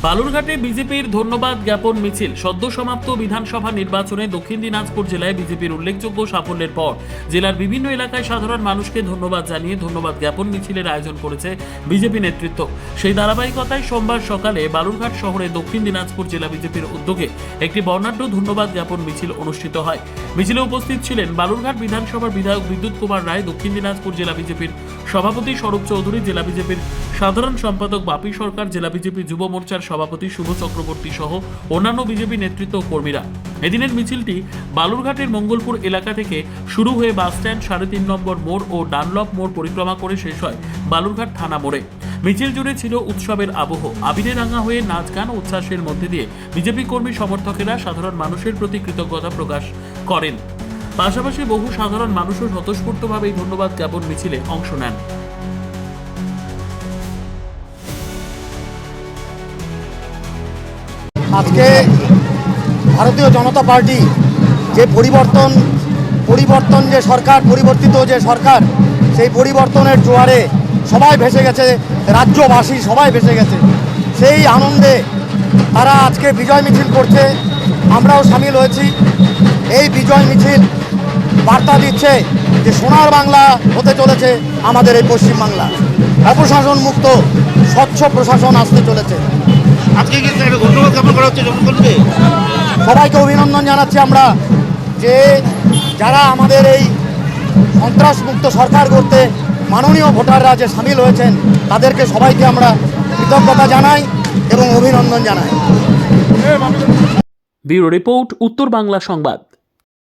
বালুরঘাটে বিজেপির ধন্যবাদ জ্ঞাপন মিছিল। সদ্য সমাপ্ত বিধানসভা নির্বাচনে দক্ষিণ দিনাজপুর জেলায় বিজেপির উল্লেখযোগ্য সাফল্যের পর জেলার বিভিন্ন এলাকায় সাধারণ মানুষকে ধন্যবাদ জানিয়ে ধন্যবাদ জ্ঞাপন মিছিলের আয়োজন করেছে বিজেপি নেতৃত্ব। সেই ধারাবাহিকতায় সোমবার সকালে বালুরঘাট শহরে দক্ষিণ দিনাজপুর জেলা বিজেপির উদ্যোগে একটি বর্ণাঢ্য ধন্যবাদ জ্ঞাপন মিছিল অনুষ্ঠিত হয়। মিছিলে উপস্থিত ছিলেন বালুরঘাট বিধানসভার বিধায়ক বিদ্যুৎ কুমার রায়, দক্ষিণ দিনাজপুর জেলা বিজেপির সভাপতি স্বরূপ চৌধুরী, জেলা বিজেপির সাধারণ সম্পাদক বাপি সরকার, জেলা বিজেপি যুব মোর্চার সভাপতি শুভ চক্রবর্তী সহ অন্যান্য বিজেপি নেতৃত্ব ও কর্মীরা। এদিনের মিছিলটি বালুরঘাটের মঙ্গলপুর এলাকা থেকে শুরু হয়ে বাসস্ট্যান্ড, 3.5 নম্বর মোড় ও ডানলপ মোড় পরিক্রমা করে শেষ হয় বালুরঘাট থানা মোড়ে। মিছিল জুড়ে ছিল উৎসবের আবহ। আবিরে রাঙা হয়ে নাচ গান উচ্ছ্বাসের মধ্যে দিয়ে বিজেপি কর্মী সমর্থকেরা সাধারণ মানুষের প্রতি কৃতজ্ঞতা প্রকাশ করেন। পাশাপাশি বহু সাধারণ মানুষও স্বতঃস্ফূর্তভাবে এই ধন্যবাদ জ্ঞাপন মিছিলে অংশ নেন। আজকে ভারতীয় জনতা পার্টি যে পরিবর্তন যে সরকার, পরিবর্তিত যে সরকার, সেই পরিবর্তনের জোয়ারে সবাই ভেসে গেছে, রাজ্যবাসী সবাই ভেসে গেছে। সেই আনন্দে তারা আজকে বিজয় মিছিল করছে, আমরাও সামিল হয়েছি। এই বিজয় মিছিল বার্তা দিচ্ছে যে সোনার বাংলা হতে চলেছে আমাদের এই পশ্চিমবাংলা। অপশাসন মুক্ত স্বচ্ছ প্রশাসন আসতে চলেছে। আজকে কি ধন্যবাদ জ্ঞাপন করা হচ্ছে জনগণকে? সবাইকে অভিনন্দন জানাচ্ছি আমরা, যে যারা আমাদের এই সন্ত্রাসমুক্ত সরকার করতে মাননীয় ভোটাররা যে সামিল হয়েছেন, তাদেরকে সবাইকে আমরা কৃতজ্ঞতা জানাই এবং অভিনন্দন জানাই। ব্যুরো রিপোর্ট, উত্তর বাংলা সংবাদ।